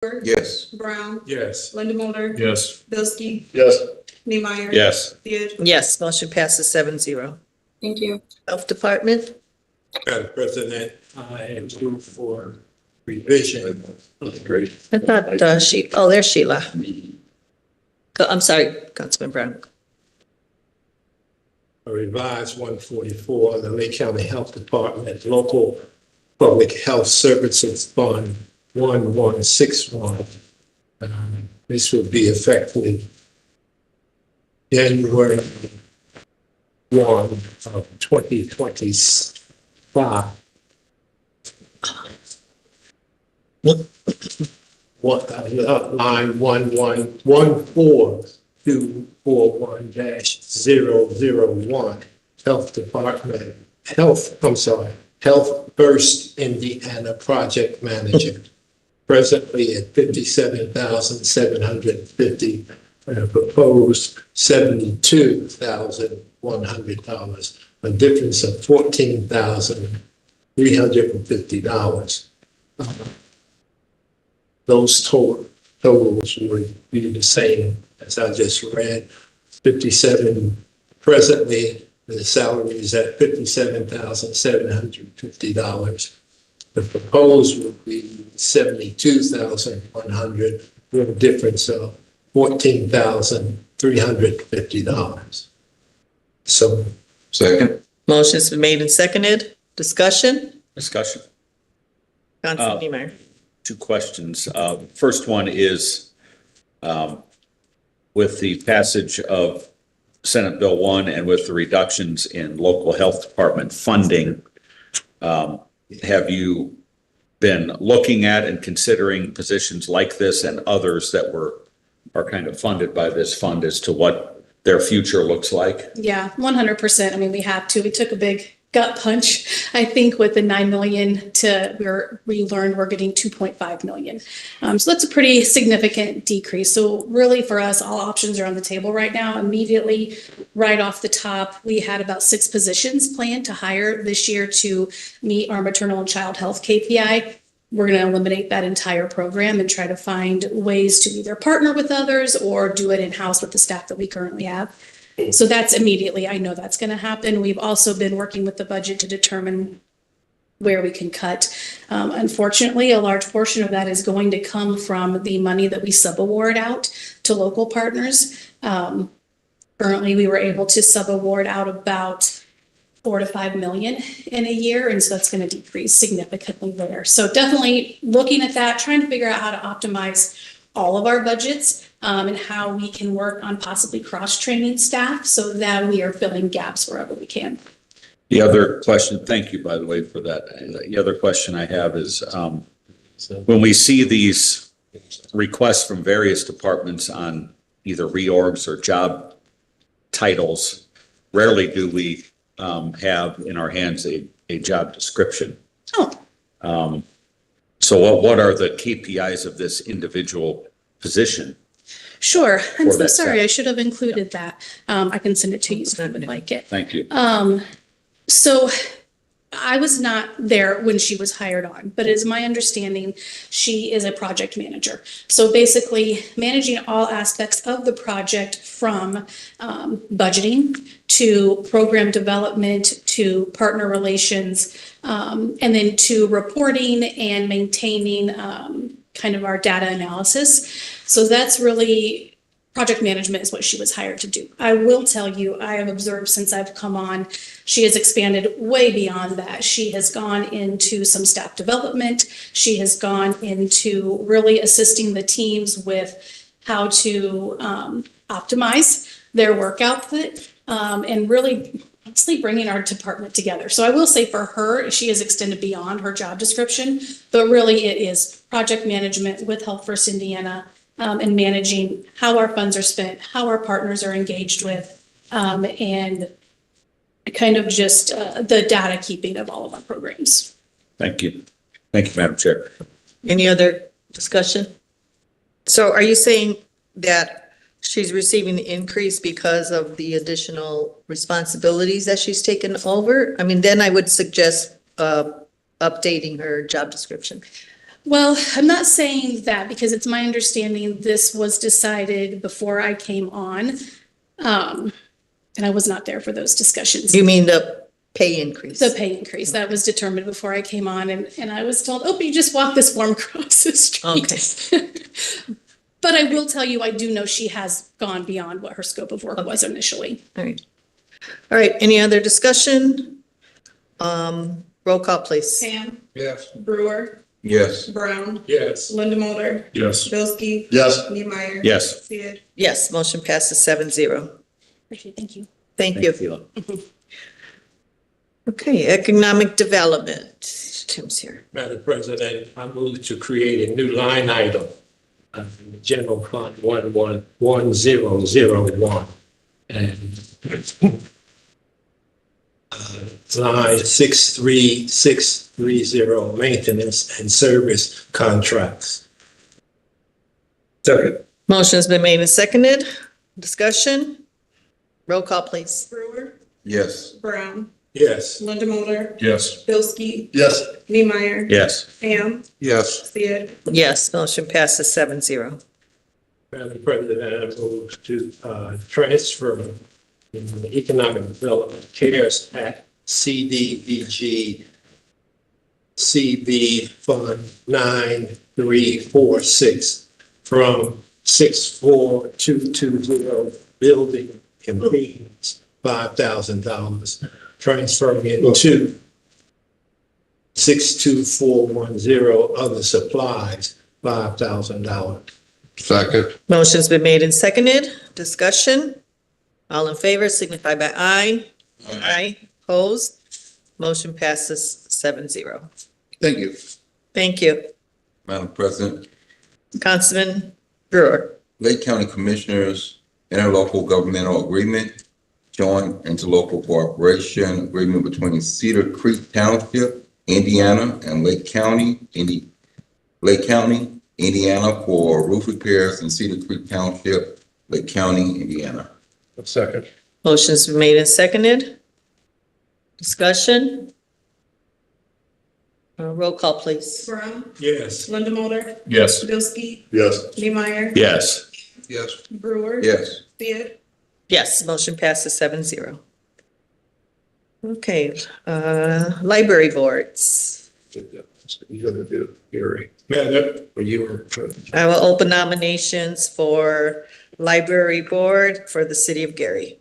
Yes. Brown, Yes. Linda Mulder, Yes. Bldg, Yes. Niemeyer. Yes. Beard. Yes, motion passes 7-0. Thank you. Health Department, Madam President, I move for revision. Great. I thought there's Sheila. I'm sorry, Councilman Brown. A revised 144, the Lake County Health Department, Local Public Health Services Fund 1161. This will be effective January 1 of 2025. Line 11441-001, Health Department, Health First Indiana Project Manager, presently at $57,750, proposed $72,100, a difference of $14,350. Those totals would be the same as I just read. 57 presently, the salary is at $57,750. The proposed would be $72,100 with a difference of $14,350. So. Second. Motion's been made and seconded. Discussion? Discussion. Councilman Niemeyer. Two questions. First one is with the passage of Senate Bill 1 and with the reductions in local health department funding, have you been looking at and considering positions like this and others that are kind of funded by this fund as to what their future looks like? Yeah, 100%. I mean, we have to. We took a big gut punch, I think, with the 9 million we learned we're getting 2.5 million. So that's a pretty significant decrease. So really for us, all options are on the table right now. Immediately, right off the top, we had about 6 positions planned to hire this year to meet our maternal and child health KPI. We're going to eliminate that entire program and try to find ways to either partner with others or do it in-house with the staff that we currently have. So that's immediately, I know that's going to happen. We've also been working with the budget to determine where we can cut. Unfortunately, a large portion of that is going to come from the money that we subaward out to local partners. Currently, we were able to subaward out about 4 to 5 million in a year, and so that's going to decrease significantly there. So definitely looking at that, trying to figure out how to optimize all of our budgets and how we can work on possibly cross-training staff so that we are filling gaps wherever we can. The other question, thank you, by the way, for that. The other question I have is when we see these requests from various departments on either reorgs or job titles, rarely do we have in our hands a job description. Oh. So what are the KPIs of this individual position? Sure. I'm so that sorry. staff. I should have included that. I can send it to you if you would like it. Thank you. So I was not there when she was hired on, but it is my understanding she is a project manager. So basically managing all aspects of the project from budgeting to program development to partner relations, and then to reporting and maintaining kind of our data analysis. So that's really project management is what she was hired to do. I will tell you, I have observed since I've come on, she has expanded way beyond that. She has gone into some staff development. She has gone into really assisting the teams with how to optimize their work output and really honestly bringing our department together. So I will say for her, she has extended beyond her job description, but really it is project management with Health First Indiana, and managing how our funds are spent, how our partners are engaged with, and kind of just the data keeping of all of our programs. Thank you. Thank you, Madam Chair. Any other discussion? So are you saying that she's receiving the increase because of the additional responsibilities that she's taken over? I mean, then I would suggest updating her job description. Well, I'm not saying that because it's my understanding this was decided before I came on. And I was not there for those discussions. You mean the pay increase? The pay increase, that was determined before I came on and I was told, oh, you just walk this form across the street. Okay. But I will tell you, I do know she has gone beyond what her scope of work was initially. All right. All right, any other discussion? Roll call, please. Ham, Yes. Brewer, Yes. Brown, Yes. Linda Mulder, Yes. Bldg. Yes. Niemeyer. Yes. Sid. Yes, motion passes 7-0. Appreciate it, thank you. Thank you. Okay, economic development. Tim's here. Madam President, I move to create a new line item in the general fund 111001. And line 63630, maintenance and service contracts. Second. Motion's been made and seconded. Discussion? Roll call, please. Brewer, Yes. Brown, Yes. Linda Mulder, Yes. Bldg. Yes. Niemeyer. Yes. Ham, Yes. Sid. Yes, motion passes 7-0. Madam President, I move to transfer in the Economic Development CARES Act, CDBG, CB Fund 9346 from 64220 building improvements, $5,000, transferring it to 62410 other supplies, $5,000. Second. Motion's been made and seconded. Discussion? All in favor signify by aye. Aye. Opposed? Motion passes 7-0. Thank you. Thank you. Madam President, Councilman Brewer. Lake County Commissioners interlocal governmental agreement, joint interlocal cooperation agreement between Cedar Creek Township, Indiana, and Lake County, Indiana for roof repairs in Cedar Creek Township, Lake County, Indiana. Second. Motion's been made and seconded. Discussion? Roll call, please. Brown, Yes. Linda Mulder, Yes. Bldg. Yes. Niemeyer. Yes. Yes. Brewer. Yes. Sid. Yes, motion passes 7-0. Okay, library boards. You're gonna do Gary. Madam, or you were. I will open nominations for library board for the city of Gary.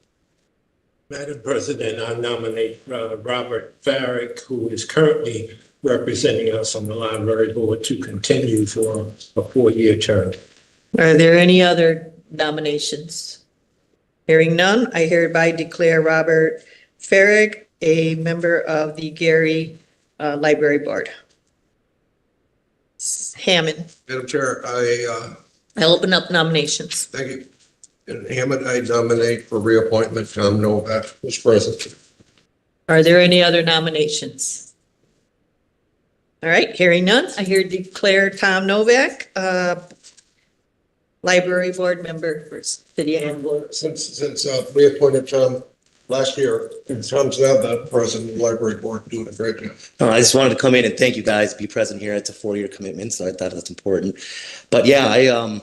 Madam President, I nominate Robert Farrick, who is currently representing us on the library board, to continue for a 4-year term. Are there any other nominations? Hearing none, I hereby declare Robert Farrig a member of the Gary Library Board. Hammond, Madam Chair, I open up nominations. thank you. And Hammond, I nominate for reappointment Tom Novak, who's present. Are there any other nominations? All right, hearing none, I here declare Tom Novak Library Board member for City of Hamilton. Since reappointed Tom last year, and Tom's now the president of the library board, doing a great job. I just wanted to come in and thank you guys, be present here. It's a 4-year commitment, so I thought that's important. But yeah,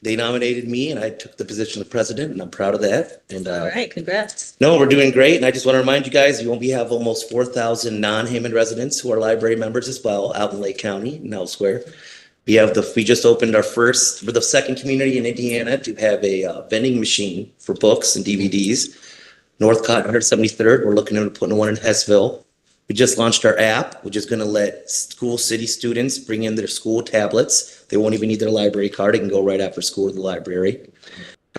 they nominated me and I took the position of president and I'm proud of that. And All right, congrats. no, we're doing great. And I just want to remind you guys, we have almost 4,000 non-Hammond residents who are library members as well out in Lake County and elsewhere. We just opened we're the second community in Indiana to have a vending machine for books and DVDs. Northcott, 173rd, we're looking at putting one in Hessville. We just launched our app, which is going to let city students bring in their school tablets. They won't even need their library card. They can go right after school to the library.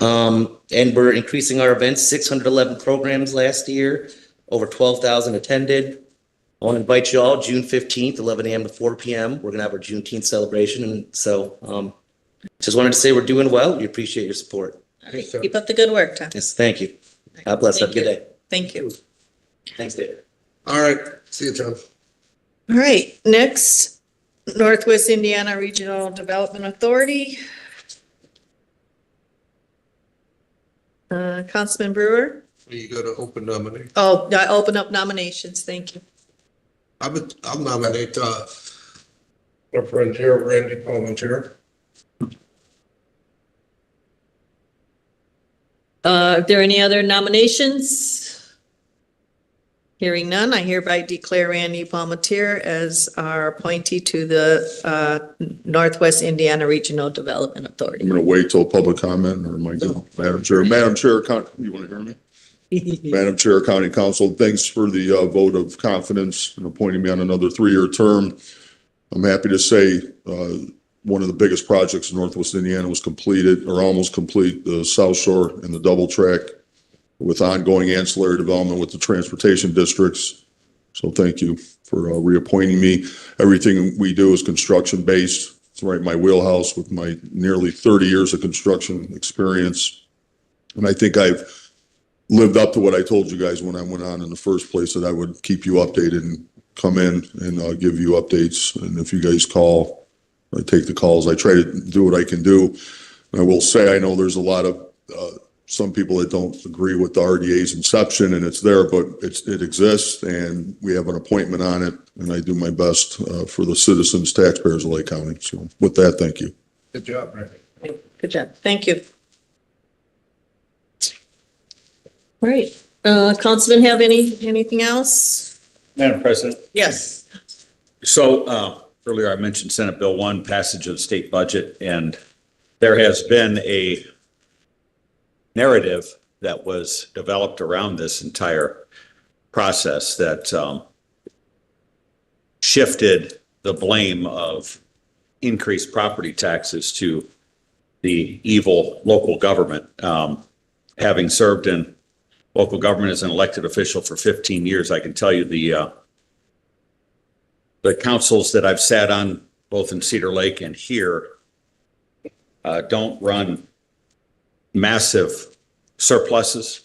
And we're increasing our events, 611 programs last year, over 12,000 attended. I want to invite you all June 15th, 11 a.m. to 4 p.m. We're going to have our Juneteenth celebration. And so just wanted to say we're doing well. We appreciate your support. All right, keep up the good work, Tom. Yes, thank you. God bless. Have a good day. Thank you. Thanks, Dave. All right, see you, Tom. All right, next, Northwest Indiana Regional Development Authority. Councilman Brewer? You go to open nominate. Oh, I open up nominations. Thank you. I'll nominate Our friend here, Randy Palmentier. Are there any other nominations? Hearing none, I hereby declare Randy Palmetier as our appointee to the Northwest Indiana Regional Development Authority. I'm going to wait till public comment, or am I good? Madam Chair, you want to hear me? Madam Chair, County Council, thanks for the vote of confidence in appointing me on another 3-year term. I'm happy to say one of the biggest projects in Northwest Indiana was completed, or almost complete, the South Shore and the double track, with ongoing ancillary development with the transportation districts. So thank you for reappointing me. Everything we do is construction based. It's right in my wheelhouse with my nearly 30 years of construction experience. And I think I've lived up to what I told you guys when I went on in the first place, that I would keep you updated and come in and give you updates. And if you guys call, I take the calls. I try to do what I can do. And I will say, I know there's a lot of some people that don't agree with the RDA's inception, and it's there, but it exists, and we have an appointment on it, and I do my best for the citizens, taxpayers of Lake County. So with that, thank you. Good job, Randy. Good job. Thank you. All right. Councilman, have anything else? Madam President. Yes. So earlier I mentioned Senate Bill 1, passage of the state budget, and there has been a narrative that was developed around this entire process that shifted the blame of increased property taxes to the evil local government. Having served in local government as an elected official for 15 years, I can tell you the councils that I've sat on, both in Cedar Lake and here, don't run massive surpluses.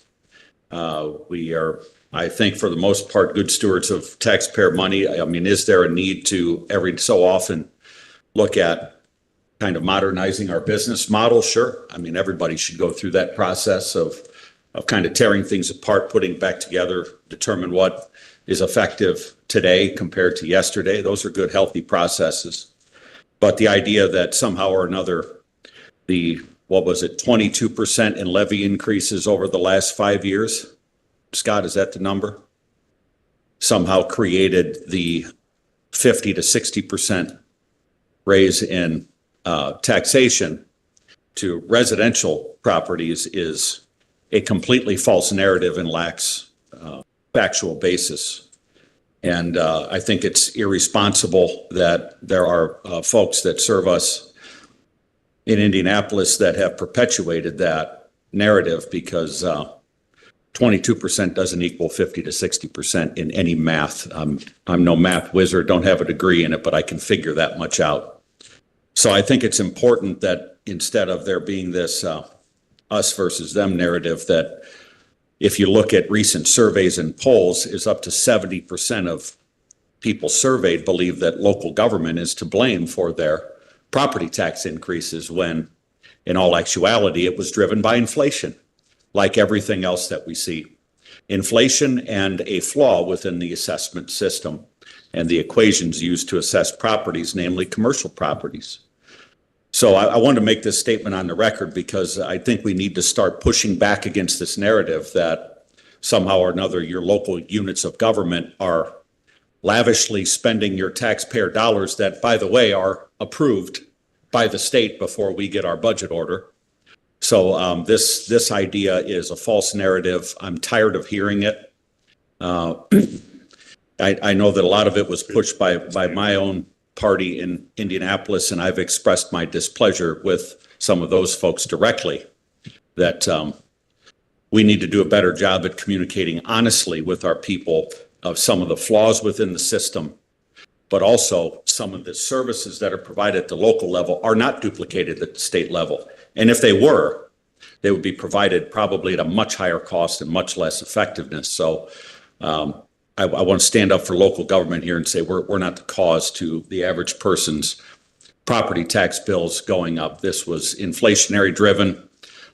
We are, I think, for the most part, good stewards of taxpayer money. I mean, is there a need to every so often look at kind of modernizing our business model? Sure. I mean, everybody should go through that process of kind of tearing things apart, putting back together, determine what is effective today compared to yesterday. Those are good, healthy processes. But the idea that somehow or another, what was it, 22% in levy increases over the last 5 years? Scott, is that the number? Somehow created the 50 to 60% raise in taxation to residential properties is a completely false narrative and lacks factual basis. And I think it's irresponsible that there are folks that serve us in Indianapolis that have perpetuated that narrative, because 22% doesn't equal 50 to 60% in any math. I'm no math wizard, don't have a degree in it, but I can figure that much out. So I think it's important that instead of there being this us versus them narrative, that if you look at recent surveys and polls, is up to 70% of people surveyed believe that local government is to blame for their property tax increases, when in all actuality, it was driven by inflation, like everything else that we see. Inflation and a flaw within the assessment system and the equations used to assess properties, namely commercial properties. So I wanted to make this statement on the record because I think we need to start pushing back against this narrative that somehow or another your local units of government are lavishly spending your taxpayer dollars that, by the way, are approved by the state before we get our budget order. So this idea is a false narrative. I'm tired of hearing it. I know that a lot of it was pushed by my own party in Indianapolis, and I've expressed my displeasure with some of those folks directly, that we need to do a better job at communicating honestly with our people of some of the flaws within the system, but also some of the services that are provided at the local level are not duplicated at the state level. And if they were, they would be provided probably at a much higher cost and much less effectiveness. So I want to stand up for local government here and say we're not the cause to the average person's property tax bills going up. This was inflationary driven.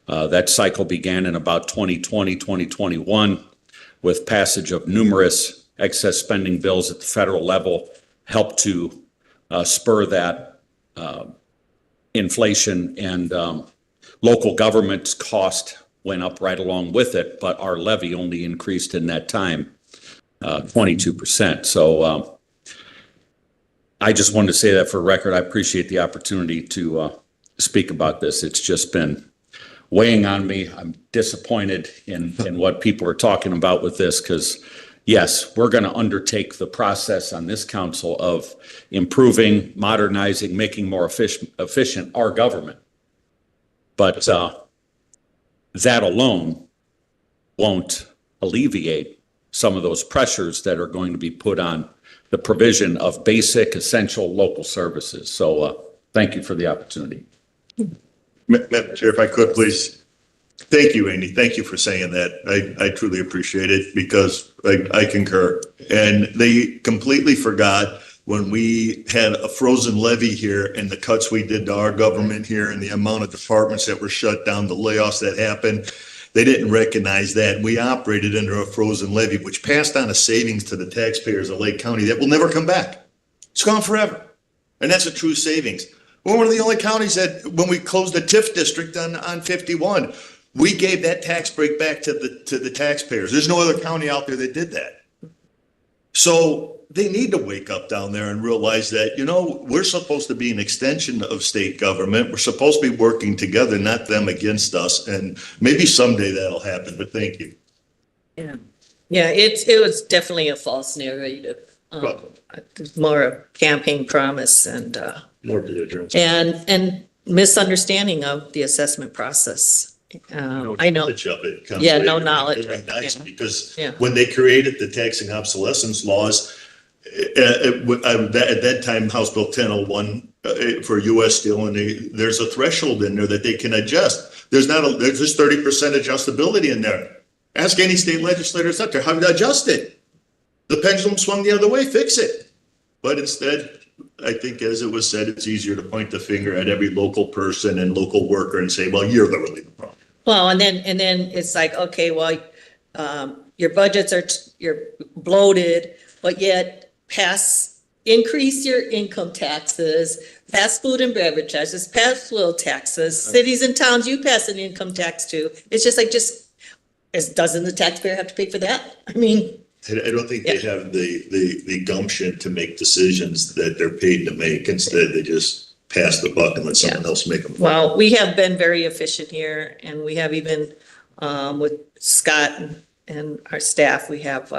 That cycle began in about 2020, 2021 with passage of numerous excess spending bills at the federal level, helped to spur that inflation, and local government's cost went up right along with it, but our levy only increased in that time 22%. So I just wanted to say that for record. I appreciate the opportunity to speak about this. It's just been weighing on me. I'm disappointed in what people are talking about with this, because yes, we're going to undertake the process on this council of improving, modernizing, making more efficient our government. But that alone won't alleviate some of those pressures that are going to be put on the provision of basic, essential local services. So thank you for the opportunity. Madam Chair, if I could, please. Thank you, Andy. Thank you for saying that. I truly appreciate it, because I concur. And they completely forgot when we had a frozen levy here and the cuts we did to our government here and the amount of departments that were shut down, the layoffs that happened. They didn't recognize that. We operated under a frozen levy, which passed on a savings to the taxpayers of Lake County that will never come back. It's gone forever. And that's a true savings. We're one of the only counties that, when we closed the TIF district on 51, we gave that tax break back to the taxpayers. There's no other county out there that did that. So they need to wake up down there and realize that, you know, we're supposed to be an extension of state government. We're supposed to be working together, not them against us. And maybe someday that'll happen, but thank you. Yeah, yeah, it was definitely a false narrative. More a campaign promise and More belligerence. and misunderstanding of the assessment process. I know. Knowledge of it comes Yeah, no later. knowledge. Very nice, Yeah. because Yeah. when they created the taxing obsolescence laws, at that time, House Bill 1001 for U.S. Steel, and there's a threshold in there that they can adjust. There's just 30% adjustability in there. Ask any state legislators out there how to adjust it. The pendulum swung the other way, fix it. But instead, I think, as it was said, it's easier to point the finger at every local person and local worker and say, well, you're really the problem. Well, and then it's like, okay, well, your budgets you're bloated, but yet increase your income taxes, pass food and beverage taxes, pass fuel taxes, cities and towns you pass an income tax to. It's just like, doesn't the taxpayer have to pay for that? I mean. I don't think they have the gumption to make decisions that they're paid to make. Instead, they just pass the buck and let someone else make them. Well, we have been very efficient here, and we have even, with Scott and our staff, we have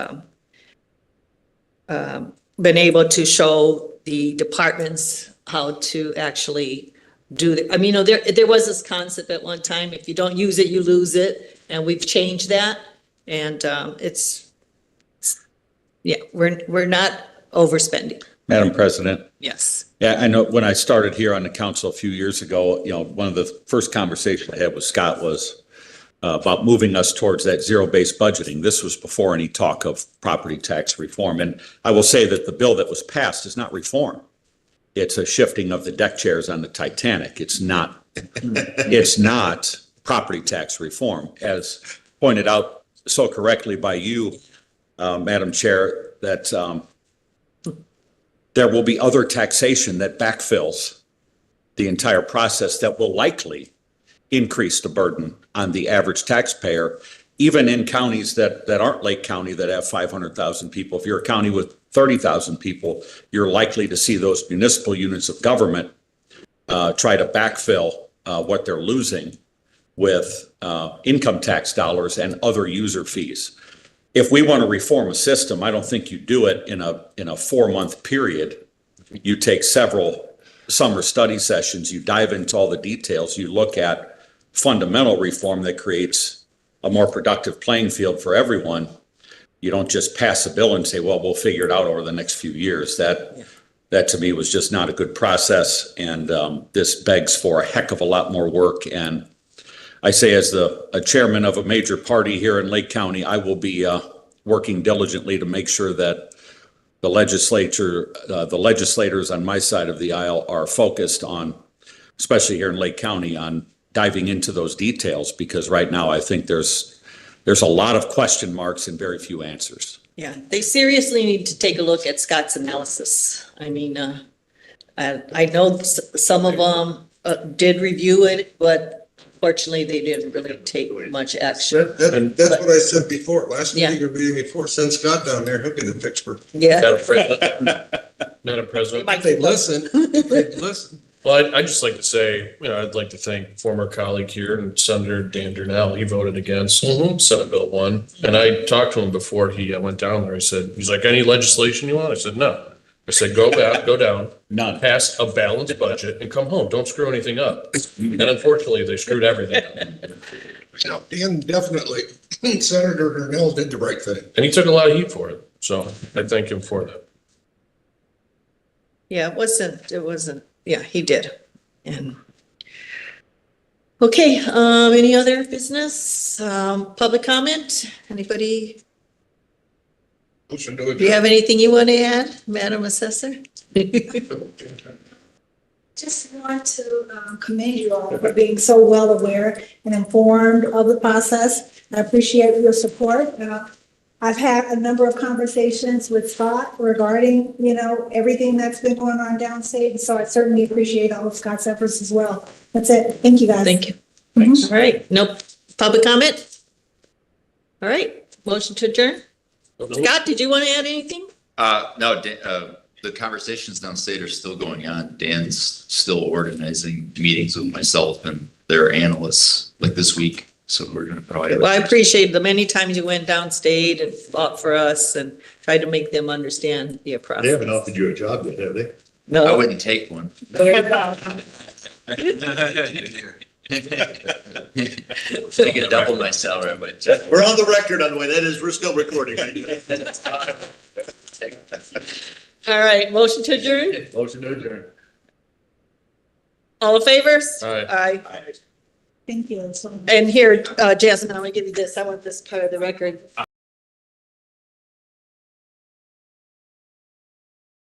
been able to show the departments how to actually do it. I mean, you know, there was this concept at one time, if you don't use it, you lose it, and we've changed that. And we're not overspending. Madam President. Yes. Yeah, I know when I started here on the council a few years ago, you know, one of the first conversations I had with Scott was about moving us towards that zero-based budgeting. This was before any talk of property tax reform. And I will say that the bill that was passed is not reform. It's a shifting of the deck chairs on the Titanic. It's not property tax reform, as pointed out so correctly by you, Madam Chair, that there will be other taxation that backfills the entire process that will likely increase the burden on the average taxpayer, even in counties that aren't Lake County that have 500,000 people. If you're a county with 30,000 people, you're likely to see those municipal units of government try to backfill what they're losing with income tax dollars and other user fees. If we want to reform a system, I don't think you do it in a 4-month period. You take several summer study sessions, you dive into all the details, you look at fundamental reform that creates a more productive playing field for everyone. You don't just pass a bill and say, well, we'll figure it out over the next few years. That to me was just not a good process. And this begs for a heck of a lot more work. And I say, as a chairman of a major party here in Lake County, I will be working diligently to make sure that the legislators on my side of the aisle are focused on, especially here in Lake County, on diving into those details, because right now I think there's a lot of question marks and very few answers. Yeah, they seriously need to take a look at Scott's analysis. I mean, And I know some of them did review it, but fortunately, they didn't really take much action. That's what I said before, last Yeah. meeting or meeting before, send Scott down there, he'll get it fixed for. Yeah. Madam President, Might- They listen, they listen. well, I'd just like to say, I'd like to thank former colleague here and Senator Dan Durnell. He voted against Senate Bill 1. And I talked to him before he went down there. I said, he's like, any legislation you want? I said, no. I said, go back, go down, None. pass a balanced budget and come home. Don't screw anything up. And unfortunately, they screwed everything up. And definitely, Senator Durnell did the right thing. And he took a lot of heat for it. So I thank him for that. Yeah, it wasn't, yeah, he did. And, okay, any other business, public comment? Anybody? Motion to Do you have anything you want to add, Madam Assessor? Just want to commend you all for being so well aware and informed of the process. I appreciate your support. I've had a number of conversations with Scott regarding, everything that's been going on downstate. So I certainly appreciate all of Scott's efforts as well. That's it. Thank you, guys. Thank you. Thanks. All right, no public comment? All right, motion to adjourn? Scott, did you want to add anything? No, the conversations downstate are still going on. Dan's still organizing meetings with myself and their analysts like this week. So we're going to probably. Well, I appreciate the many times you went downstate and fought for us and tried to make them understand the process. They haven't offered you a job yet, have they? I No. wouldn't take one. There you go. I could double my salary, but. We're on the record on the way. That is, we're still recording. All right, motion to adjourn? Motion to adjourn. All in favor? Aye. Aye. Thank you so much. And here, Jasmine, I'm gonna give you this. I want this part of the record.